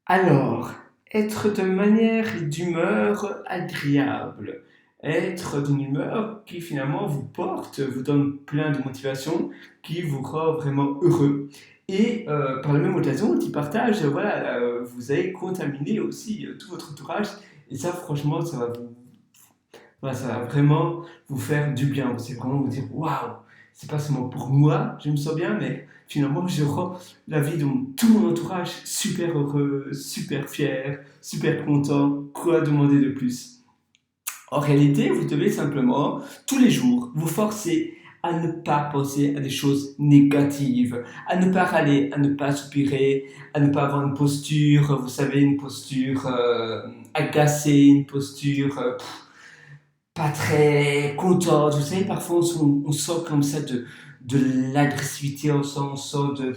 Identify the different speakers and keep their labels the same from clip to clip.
Speaker 1: Alors, être de manière et d'humeur agréable, être d'une humeur qui finalement vous porte, vous donne plein de motivation, qui vous rend vraiment heureux. Et par la même occasion, qui partage, voilà, vous allez contaminer aussi tout votre entourage. Et ça, franchement, voilà, ça va vraiment vous faire du bien. C'est vraiment vous dire, waouh, c'est pas seulement pour moi, je me sens bien, mais finalement, je rends la vie de tout mon entourage super heureux, super fier, super content. Quoi demander de plus? En réalité, vous devez simplement, tous les jours, vous forcer à ne pas penser à des choses négatives, à ne pas râler, à ne pas soupirer, à ne pas avoir une posture, vous savez, une posture agacée, une posture pas très contente. Vous savez, parfois on sent comme ça de l'agressivité, on sent de.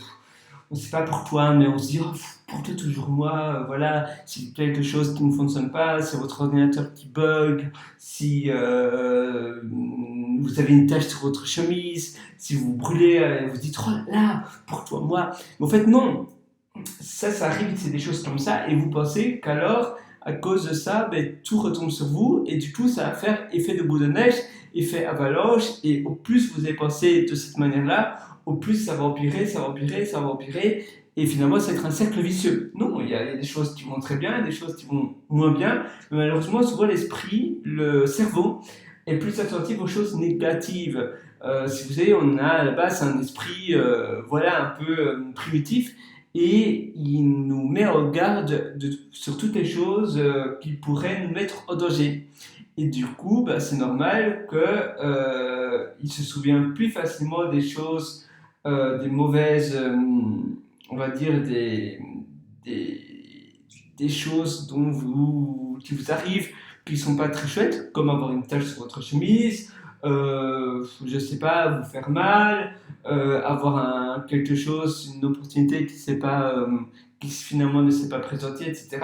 Speaker 1: On ne sait pas pourquoi, mais on se dit, oh, pourquoi toujours moi, voilà, si quelque chose qui ne fonctionne pas, si votre ordinateur qui bug, si vous avez une tache sur votre chemise, si vous brûlez, vous dites, oh là, pourquoi moi? Mais en fait, non, ça arrive, c'est des choses comme ça, et vous pensez qu'alors, à cause de ça, ben, tout retombe sur vous, et du coup, ça va faire effet de boule de neige, effet avalanche, et au plus vous avez pensé de cette manière-là, au plus ça va empirer, ça va empirer, ça va empirer, et finalement, ça va être un cercle vicieux. Non, il y a des choses qui vont très bien, des choses qui vont moins bien, mais malheureusement, souvent l'esprit, le cerveau, est plus attentif aux choses négatives. Si vous savez, on a à la base un esprit, voilà, un peu primitif, et il nous met en garde sur toutes les choses qui pourraient nous mettre en danger. Et du coup, bah, c'est normal qu'il se souvient plus facilement des choses, des mauvaises, on va dire des choses qui vous arrivent, qui sont pas très chouettes, comme avoir une tache sur votre chemise, je sais pas, vous faire mal, avoir quelque chose, une opportunité qui finalement ne s'est pas présentée, etc.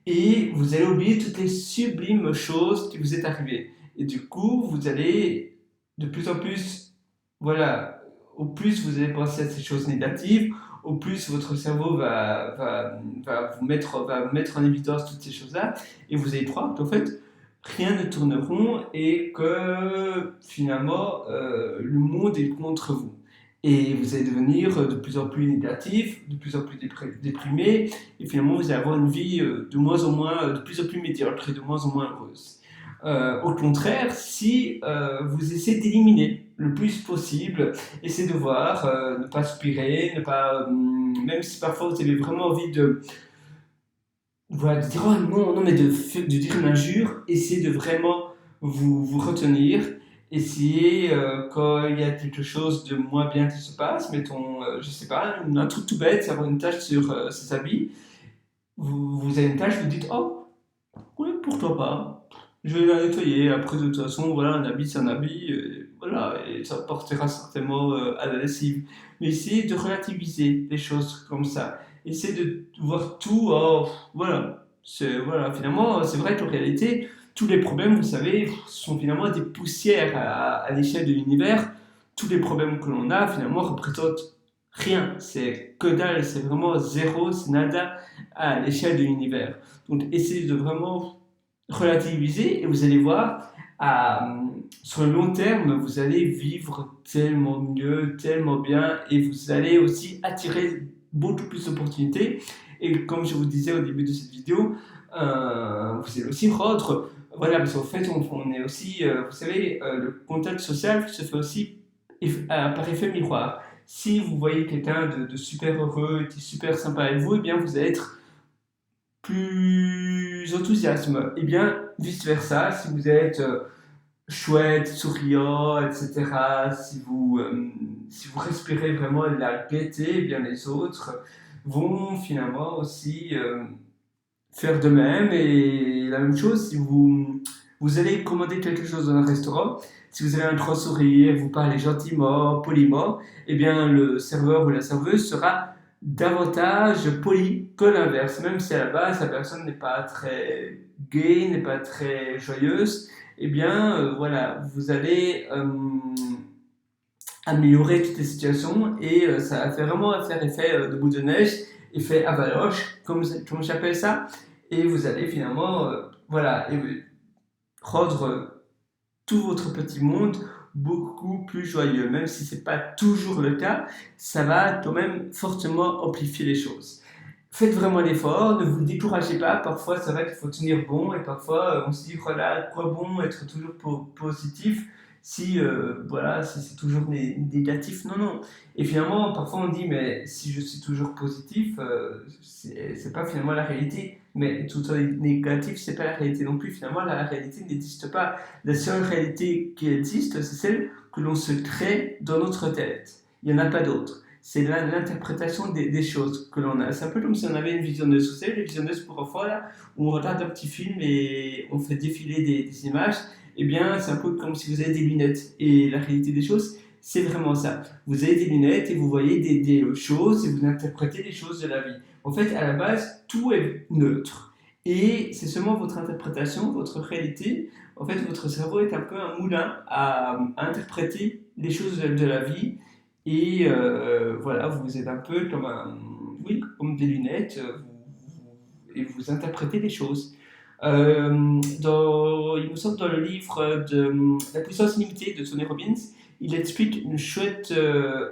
Speaker 1: Et vous allez oublier toutes les sublimes choses qui vous est arrivées. Et du coup, vous allez de plus en plus, voilà, au plus vous allez penser à ces choses négatives, au plus votre cerveau va mettre en évidence toutes ces choses-là, et vous allez croire qu'en fait, rien ne tourne rond et que finalement, le monde est contre vous. Et vous allez devenir de plus en plus négatif, de plus en plus déprimé, et finalement vous allez avoir une vie de moins en moins, de plus en plus médiocre et de moins en moins heureuse. Au contraire, si vous essayez d'éliminer le plus possible, essayez de voir, ne pas aspirer, ne pas, même si parfois vous avez vraiment envie voilà, de dire oh non, non, mais de dire une injure, essayez de vraiment vous retenir. Essayez, quand il y a quelque chose de moins bien qui se passe, mettons, je sais pas, un truc tout bête, avoir une tache sur ses habits, vous avez une tâche, vous dites oh, oui, pourquoi pas, je vais la nettoyer. Après, de toute façon, voilà, un habit, c'est un habit, voilà, et ça portera certainement à la lessive. Mais essayez de relativiser les choses comme ça. Essayez de voir tout, oh, voilà. Voilà, finalement, c'est vrai qu'en réalité, tous les problèmes, vous savez, sont finalement des poussières à l'échelle de l'univers. Tous les problèmes que l'on a, finalement, représentent rien. C'est que dalle, c'est vraiment zéro, c'est nada à l'échelle de l'univers. Donc essayez de vraiment relativiser et vous allez voir, sur le long terme, vous allez vivre tellement mieux, tellement bien et vous allez aussi attirer beaucoup plus d'opportunités. Et comme je vous disais au début de cette vidéo, vous allez aussi rendre, voilà, parce qu'en fait, on est aussi, vous savez, le contact social se fait aussi par effet miroir. Si vous voyez quelqu'un de super heureux, qui est super sympa avec vous, et eh bien vous allez être plus enthousiasme. Et bien, vice-versa, si vous êtes chouette, souriant, etc., si vous respirez vraiment la gaieté, eh bien les autres vont finalement aussi faire de même. Et la même chose, si vous allez commander quelque chose dans un restaurant, si vous avez un grand sourire, vous parlez gentiment, poliment, eh bien le serveur ou la serveuse sera davantage poli que l'inverse. Même si à la base la personne n'est pas très gaie, n'est pas très joyeuse, eh bien voilà, vous allez améliorer toutes les situations et ça va faire vraiment faire effet de bout de neige effet avalanche, comme j'appelle ça, et vous allez finalement, voilà, rendre tout votre petit monde beaucoup plus joyeux. Même si c'est pas toujours le cas, ça va quand même fortement amplifier les choses. Faites vraiment l'effort, ne vous découragez pas. Parfois, c'est vrai qu'il faut tenir bon et parfois, on se dit, voilà, quoi bon être toujours positif si, voilà, si c'est toujours négatif. Non, non. Et finalement, parfois, on dit, mais si je suis toujours positif, c'est pas finalement la réalité. Mais tout le temps négatif, c'est pas la réalité non plus. Finalement, la réalité n'existe pas. La seule réalité qui existe, c'est celle que l'on se crée dans notre tête. Il n'y en a pas d'autre. C'est l'interprétation des choses que l'on a. C'est un peu comme si on avait une visionneuse. Vous savez, les visionneuses pour enfants, là, où on regarde un petit film et on fait défiler des images. Eh bien, c'est un peu comme si vous avez des lunettes. Et la réalité des choses, c'est vraiment ça. Vous avez des lunettes et vous voyez des choses et vous interprétez les choses de la vie. En fait, à la base, tout est neutre. Et c'est seulement votre interprétation, votre réalité. En fait, votre cerveau est un peu un moulin à interpréter les choses de la vie. Et voilà, vous êtes un peu comme oui, comme des lunettes, et vous interprétez les choses. Il me semble dans le livre de La puissance illimitée de Tony Robbins, il explique une chouette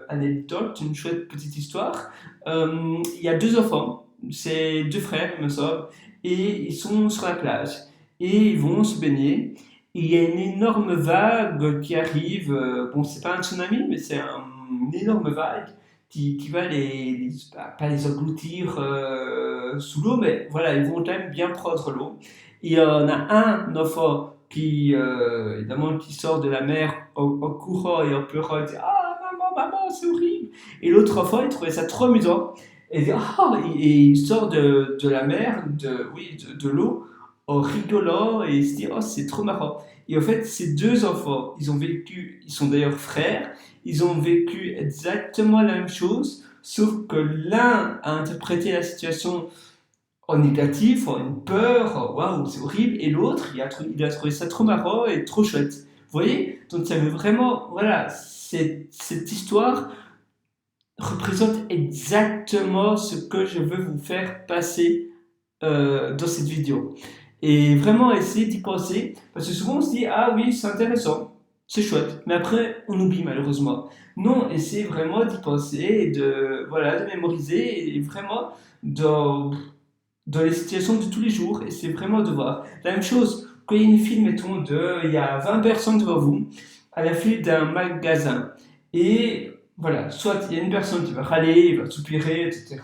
Speaker 1: anecdote, une chouette petite histoire. Il y a deux enfants, c'est deux frères, il me semble, et ils sont sur la plage et ils vont se baigner. Et il y a une énorme vague qui arrive. Bon, c'est pas un tsunami, mais c'est une énorme vague qui va pas les engloutir sous l'eau, mais voilà, ils vont quand même bien prendre l'eau. Et il y en a un enfant qui, évidemment, qui sort de la mer en courant et en pleurant, il dit ah maman, maman, c'est horrible. Et l'autre enfant, il trouvait ça trop amusant. Et il dit ah, et il sort de la mer, oui, de l'eau, en rigolant et il se dit oh, c'est trop marrant. Et en fait, ces deux enfants, ils ont vécu, ils sont d'ailleurs frères, ils ont vécu exactement la même chose, sauf que l'un a interprété la situation en négatif, en une peur, waouh, c'est horrible, et l'autre, il a trouvé ça trop marrant et trop chouette. Vous voyez? Donc ça veut vraiment, voilà, cette histoire représente exactement ce que je veux vous faire passer dans cette vidéo. Et vraiment essayer d'y penser, parce que souvent on se dit, ah oui, c'est intéressant, c'est chouette, mais après on oublie malheureusement. Non, essayez vraiment d'y penser, et voilà, de mémoriser, et vraiment dans les situations de tous les jours, et c'est vraiment de voir. La même chose, quand il y a une file, mettons, il y a 20 personnes devant vous, à la file d'un magasin, et voilà, soit il y a une personne qui va râler, il va soupirer, etc.,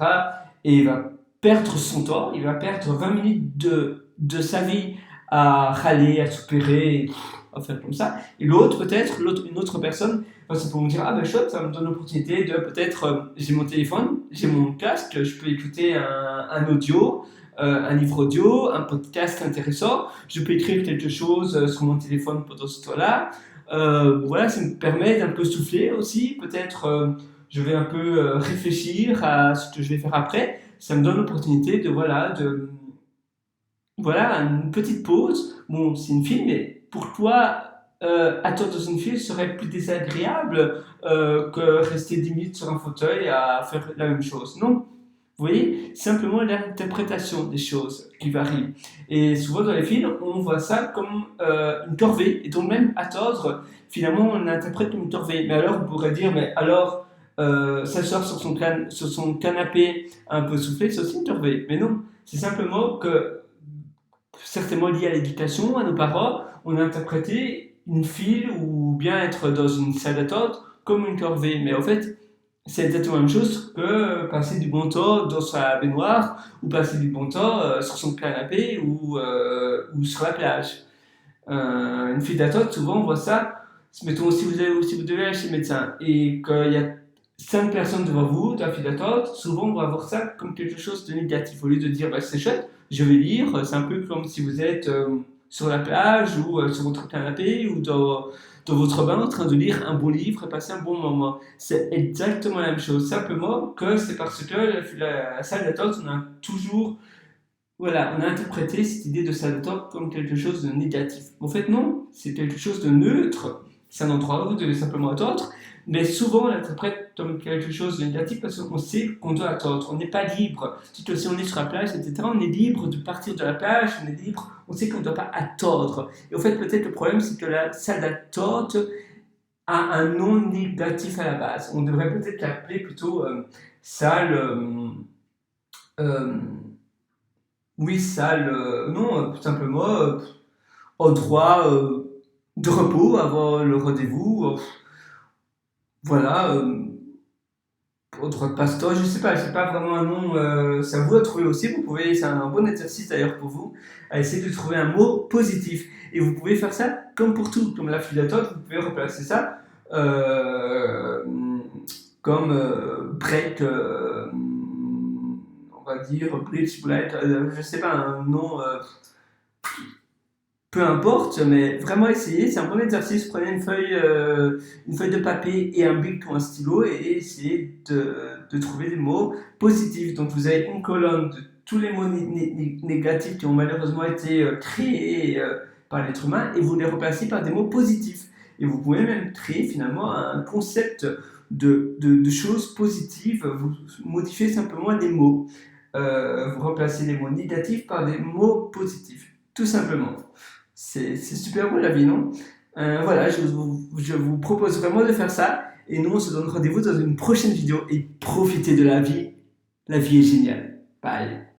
Speaker 1: et il va perdre son temps, il va perdre 20 minutes de sa vie à râler, à soupirer, à faire comme ça, et l'autre, peut-être, une autre personne, va simplement me dire, ah ben chouette, ça me donne l'opportunité de peut-être, j'ai mon téléphone, j'ai mon casque, je peux écouter un audio, un livre audio, un podcast intéressant, je peux écrire quelque chose sur mon téléphone pendant ce temps-là. Voilà, ça me permet d'un peu souffler aussi. Peut-être je vais un peu réfléchir à ce que je vais faire après. Ça me donne l'opportunité voilà, une petite pause. Bon, c'est une file, mais pour toi, attendre dans une file serait plus désagréable que rester 10 minutes sur un fauteuil à faire la même chose. Non, vous voyez, simplement l'interprétation des choses qui varie. Et souvent dans les films, on voit ça comme une corvée. Et donc même attendre, finalement, on l'interprète comme une corvée. Mais alors, on pourrait dire, mais alors, s'asseoir sur son canapé un peu soufflé, c'est aussi une corvée. Mais non, c'est simplement que, certainement lié à l'éducation, à nos parents, on a interprété une file ou bien être dans une salle d'attente comme une corvée. Mais en fait, c'est exactement la même chose que passer du bon temps dans sa baignoire ou passer du bon temps sur son canapé ou sur la plage. Une file d'attente, souvent on voit ça, mettons si vous devez aller chez le médecin et qu'il y a 5 personnes devant vous dans la file d'attente, souvent on va voir ça comme quelque chose de négatif. Au lieu de dire bah, c'est chouette, je vais lire, c'est un peu comme si vous êtes sur la plage ou sur votre canapé ou dans votre bain en train de lire un beau livre et passer un bon moment. C'est exactement la même chose, simplement que c'est parce que la salle d'attente, on a toujours, voilà, on a interprété cette idée de salle d'attente comme quelque chose de négatif. En fait, non, c'est quelque chose de neutre, c'est un endroit où vous devez simplement attendre, mais souvent on l'interprète comme quelque chose de négatif parce qu'on sait qu'on doit attendre. On n'est pas libre. Surtout si on est sur la plage, etc., on est libre de partir de la plage, on est libre, on sait qu'on ne doit pas attendre. Et en fait, peut-être le problème, c'est que la salle d'attente a un nom négatif à la base. On devrait peut-être l'appeler plutôt salle. Euh, oui, salle. Non, tout simplement endroit de repos avant le rendez-vous. Voilà. Endroit de passe-temps, je sais pas, c'est pas vraiment un nom. C'est à vous à trouver aussi. Vous pouvez, c'est un bon exercice d'ailleurs pour vous, à essayer de trouver un mot positif. Et vous pouvez faire ça comme pour tout, comme la file d'attente, vous pouvez replacer ça euh, comme break, on va dire bridge, break, je sais pas, un nom, peu importe, mais vraiment essayez, c'est un bon exercice. Prenez une feuille de papier et un bic ou un stylo et essayez de trouver des mots positifs. Donc vous avez une colonne de tous les mots négatifs qui ont malheureusement été créés par l'être humain et vous les remplacez par des mots positifs. Et vous pouvez même créer finalement un concept de choses positives. Vous modifiez simplement les mots. Vous remplacez les mots négatifs par des mots positifs. Tout simplement. C'est super beau la vie, non? Voilà, je vous propose vraiment de faire ça. Et nous, on se donne rendez-vous dans une prochaine vidéo. Et profitez de la vie. La vie est géniale. Bye.